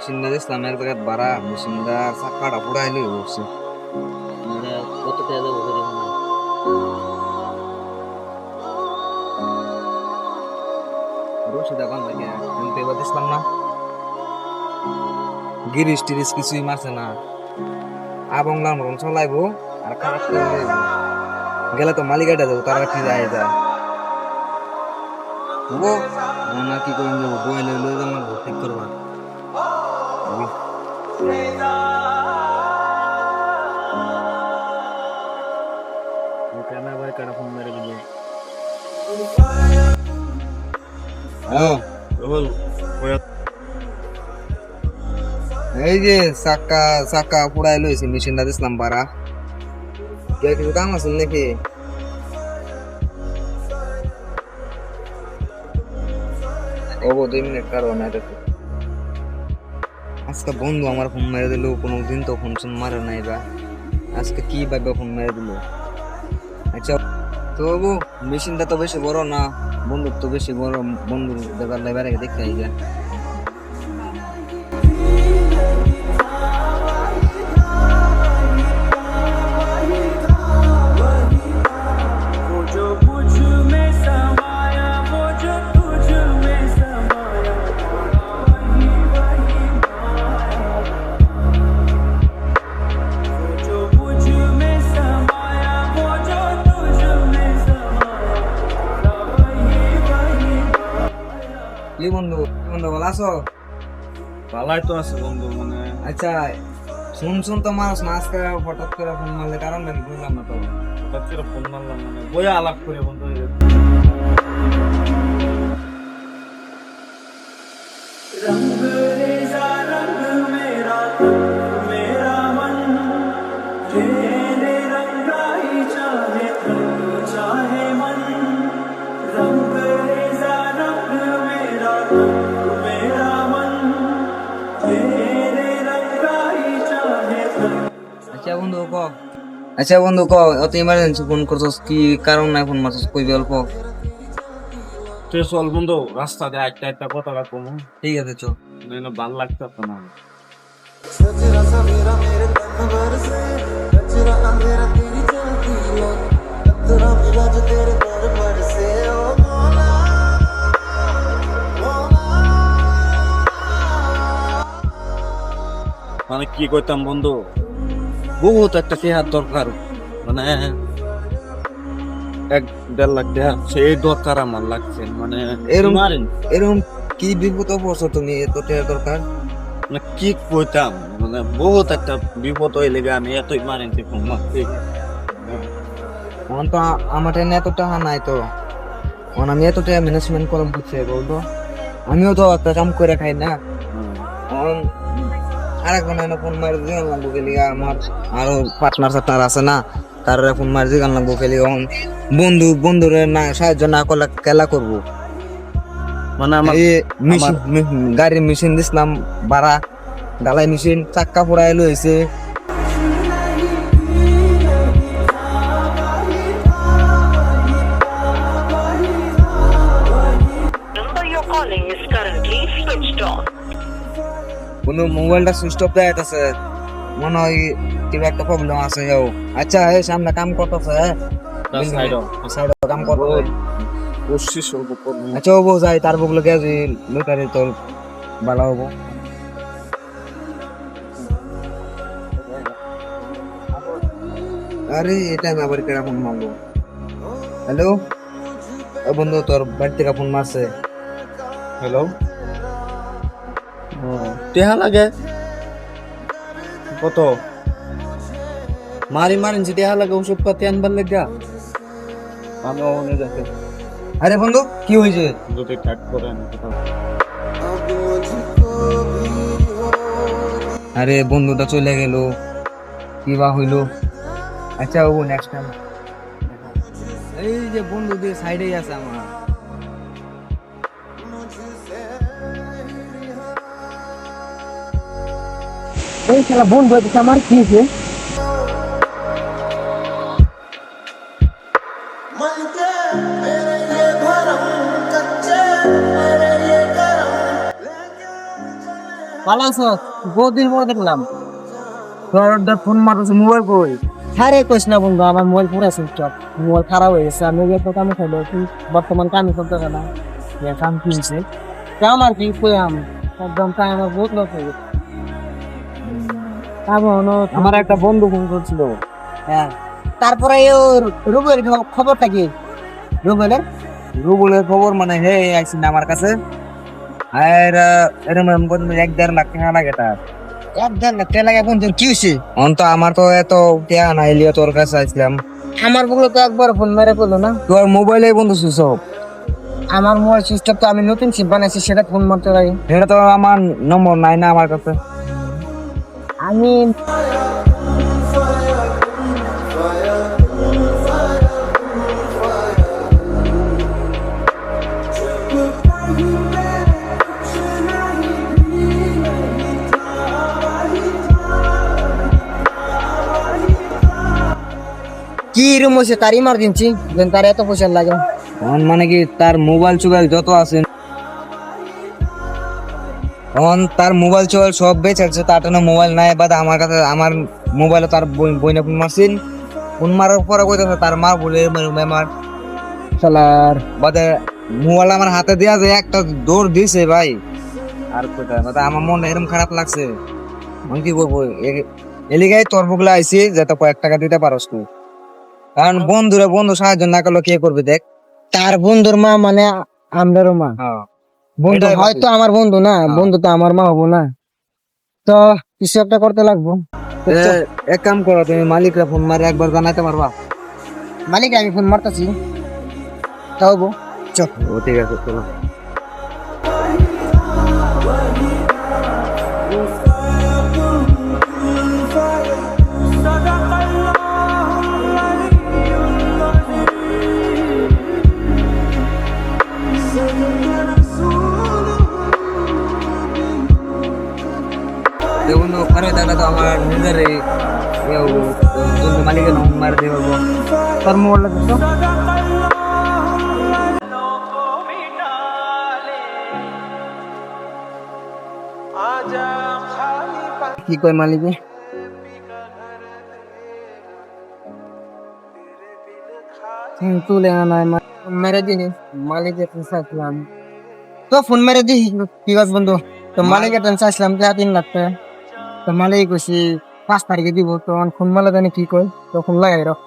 মেশিনটা দেখলাম এক জায়গায় বাড়া মেশিনটা চাকাটা পুরাইলে বসছে। মানে কত টাকা দেবো করে মনে হয়? রশিদা বান লাগে কিন্তু এবার দেখলাম না গিরিশ টিরিশ কিছুই মারছে না। আবংলার মতন চলাইবো আর খারাপ করে যাইবো। গেলে তো মালিকাটা দেবো তারা কি যায় যায় হবো না কি করে যাবো বইলে লয়ে যাবো ঠিক করবা। ক্যামেরা ভাই কাটা ফোন মেরে দিল। হ্যাঁ বল এই যে চাক্কা চাক্কা পুরাই লইছি মেশিনটা দিছিলাম বাড়া কে কিছু কাম আছে নাকি? ওবো 2 মিনিট কারো না দেখো আজকে বন্ধু আমার ফোন মেরে দিল কোনোদিন তো ফোন শোন মারে নাই বা আজকে কি ভাবে ফোন মেরে দিল। আচ্ছা তো বাবু মেশিনটা তো বেশি বড় না বন্দুক তো বেশি বড় বন্ধু দেবার লেবারে দেখতে আই যা কি বন্ধু বন্ধু ভালো আছো? ভালাই তো আছে বন্ধু মানে আচ্ছা শুন শুন তো মানুষ না আজকে হঠাৎ করে ফোন মারলে কারণ নাকি বুঝলাম না তো। হঠাৎ করে ফোন মারলাম মানে বইয়া আলাপ করে বন্ধু। रंग रेजा रंग मेरा तन मेरा मन तेरे रंगाई चाहे तन चाहे मन रंग रेजा रंग मेरा तन मेरा मन तेरे रंगाई चाहे तन। আচ্ছা বন্ধু ক আচ্ছা বন্ধু ক অত ইমার্জেন্সি ফোন করছস কি কারণ নাই ফোন মারছস কইবি অল্প। তুই চল বন্ধু রাস্তা দিয়ে একটা একটা কথা রাখবো ঠিক আছে চ না ভাল লাগতে না। सजरा सवेरा मेरे तन भर से कचरा अंधेरा तेरी चलती है कतरा मिला जो तेरे दर पर से ओ मौला মানে কি কইতাম বন্ধু বহুত একটা চেহার দরকার মানে 1-1.5 লাখ টাকা সেই দরকার আমার লাগছে মানে এরম মারেন এরকম কি বিপদ পড়ছো তুমি এত টাকা দরকার? মানে কি কইতাম মানে বহুত একটা বিপদ হয়ে লেগে আমি এত ইমার্জেন্সি ফোন মারছি। এখন তো আমার এনে এত টাকা নাই তো এখন আমি এত টাকা ম্যানেজমেন্ট করলাম বুঝছে বলতো আমিও তো একটা কাম করে খাই না। এখন আরেকজন এনে ফোন মারি দিয়ে লাগবো গেলি আমার আরো পার্টনার আছে না তার ফোন মারি দিয়ে লাগবো গেলি এখন বন্ধু বন্ধুরে না সাহায্য না করলে খেলা করবো। মানে আমার এই মেশিন গাড়ির মেশিন দিছিলাম বাড়া ডালাই মেশিন চাক্কা পোড়াই লইছে। Number you're calling is currently switched off. কোনো মোবাইলটা সুইচ অফ দেয় আছে মনে হয় কিবা একটা প্রবলেম আছে যাও। আচ্ছা এই সামনে কাম করতেছে সাইড কাম করতেছে কোশিশ করব করব। আচ্ছা ও যাই তার বগলে গেছি লুটারে তোর ভালো হবো। আরে এটা আমি আবার কেরা ফোন মারবো। হ্যালো ও বন্ধু তোর বাড়ি থেকে ফোন মারছে। হ্যালো টেহা লাগে কত মারি মারেন যে টেহা লাগে ওষুধ পাতি আনবার লাগা আমি ওখানে যাকে আরে বন্ধু কি হয়েছে? যদি কাট করেন अब मुझको भी हो আরে বন্ধুটা চলে গেল কি বা হইলো। আচ্ছা ও নেক্সট টাইম এই যে বন্ধু দিয়ে সাইডেই আছে আমার এই শালা বন্ধু আছে আমার কি হয়েছে? मन के मेरे ये भरम कच्चे मेरे ये करम लेके चले ভালো আছো? বহুদিন পর দেখলাম। তোর ফোন মারতেছে, মোবাইল কই? আরে কইস না বন্ধু, আমার মোবাইল পুরো সুইচ অফ, মোবাইল খারাপ হয়ে গেছে। আমি তো কামে খাইলো, বর্তমান কামে করতেছে না, কাম কিনছে কাম আর কি কইয়াম, একদম কাম আমার বহুত লস হয়ে গেছে। আমার একটা বন্ধু ফোন করছিল। হ্যাঁ, তারপরে রুবেলের খবরটা কি? রুবেলের রুবুলের খবর মানে হে আইছি না আমার কাছে। আর এরকম বন্ধু 1-1.5 লাখ টাকা লাগে তার। 1.5 লাখ টাকা লাগে বন্ধু, কি হয়েছে? তো আমার তো এত টাকা নাই, লিয়ে তোর কাছে আসলাম। আমার বগুলো তো একবার ফোন মেরে করলো না। তোর মোবাইলে বন্ধু সুইচ অফ। আমার মোবাইল সুইচ অফ, তো আমি নতুন সিম বানাইছি, সেটা ফোন মারতে লাগে। এটা তো আমার নম্বর নাই না আমার কাছে। আমি কি রুম হয়েছে তার ইমার্জেন্সি, তার এত পয়সা লাগে। মানে কি তার মোবাইল চোবাইল যত আছে, তার মোবাইল চোবাইল সব বেঁচেছে, তার জন্য মোবাইল নাই। বাদ আমার কাছে, আমার মোবাইলে তার বইনে ফোন মারছিন। ফোন মারার পরে কইতেছে তার মা বলে আমার শালার বাদে মোবাইল আমার হাতে দেয়া যে একটা দৌড় দিছে ভাই। আর কোথায় বাদে আমার মন এরকম খারাপ লাগছে, আমি কি করবো। এলিগাই তোর বুকলা আইছি যে তো কয়েক টাকা দিতে পারস তুই, কারণ বন্ধুরা বন্ধু সাহায্য না করলে কে করবে দেখ। তার বন্ধুর মা মানে আমাদেরও মা। বন্ধু এটাই হয়তো আমার বন্ধু না, বন্ধু তো আমার মা হবো না, তো কিছু একটা করতে লাগবো। এক কাম করো, তুমি মালিকরা ফোন মারে একবার জানাইতে পারবা? মালিক আমি ফোন মারতেছি, তাও হবো। ও ঠিক আছে, চলো। দেখুন ওখানে থাকলে তো আমার নিজের মালিকের নম্বর দিয়ে বলবো। তোর মোবাইল লাগতো কি কয় মালিকে? তুলে আনায় মেরে দিনি মালিকের চাইছিলাম, তো ফোন মেরে দিই। ঠিক আছে বন্ধু, তো মালিকের চাইছিলাম 3 লাখ টাকা, তো মালিক কইছি 5 তারিখে দিব। তো ফোন মালা জানি কি কয়, তো ফোন লাগাই রাখ।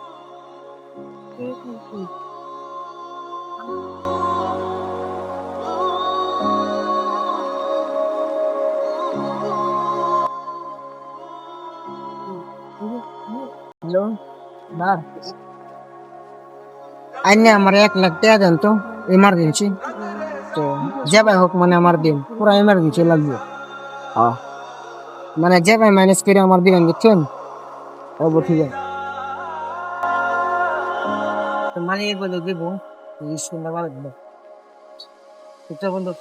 হ্যালো না, আইনে আমার 1 লাখ টাকা দেন তো, ইমার্জেন্সি। তো যে ভাই হোক, মানে আমার দিন পুরো ইমার্জেন্সি লাগবে। মানে যে ভাই ম্যানেজ করে আমার দিবেন, বুঝছেন? ও ঠিক আছে, তো মালিক বলে দেবো, স্কুলটা ভালো দেবো। ঠিক বন্ধু।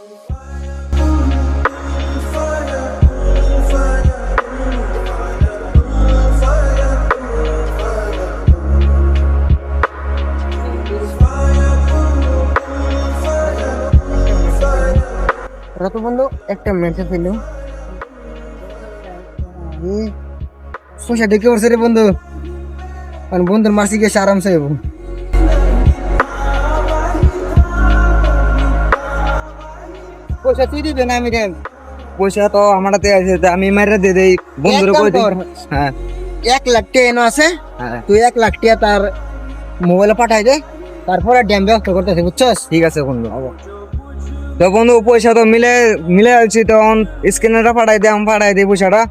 রাত বন্ধু একটা মেসেজ ছিল, পয়সা ঢুকে পড়ছে রে বন্ধু, কারণ বন্ধুর মাসি গেছে আরামসে হইব। পয়সা তুই দিবে না আমি দেন? পয়সা তো আমার হাতে আছে, তা আমি মাইরা দিয়ে দেই বন্ধুরে কই দিই। হ্যাঁ 1 লাখ টাকা এনে আছে, হ্যাঁ তুই 1 লাখ টাকা তার মোবাইলে পাঠাই দে, তারপরে ড্যাম ব্যবস্থা করতেছে, বুঝছস? ঠিক আছে বন্ধু। তো বন্ধু পয়সা তো মিলে মিলে আছি, তো স্ক্যানারটা পাঠাই দে, আমি পাঠাই দিই পয়সাটা।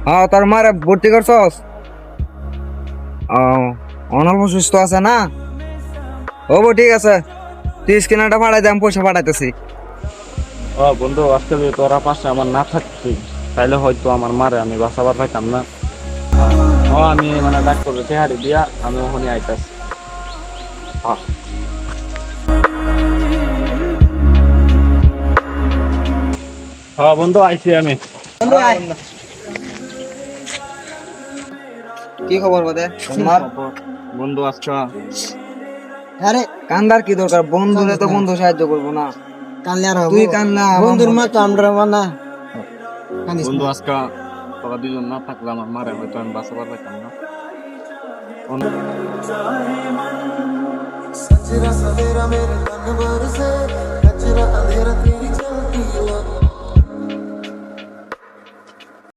হ্যাঁ তোর মারে ভর্তি করছস? অনল্প সুস্থ আছে না? হবো ঠিক আছে, তুই স্ক্যানারটা পাঠাই দে, আমি পয়সা পাঠাইতেছি। বন্ধু আজকে যদি তোরা পাশে আমার না থাকতি তাহলে হয়তো আমার মারে আমি বাঁচাবার পাইতাম না। আমি মানে ডাক্তারের চেহারি দিয়া আমি ওখানে আইতাছি। বন্ধু আইছি আমি। কি খবর বদে তোমার? বন্ধু আচ্ছা, আরে কান্দার কি দরকার, বন্ধুরে তো বন্ধু সাহায্য করবো না? কানলে আর তুই কান্না বন্ধুর মা তো আমরা না। কানিস বন্ধু না। আজকে তোরা দুজন না থাকলে আমার মারে হয়তো আমি বাঁচাবার পাইতাম না सजरा सवेरा मेरे तन भर से कचरा अंधेरा तेरी चलती लो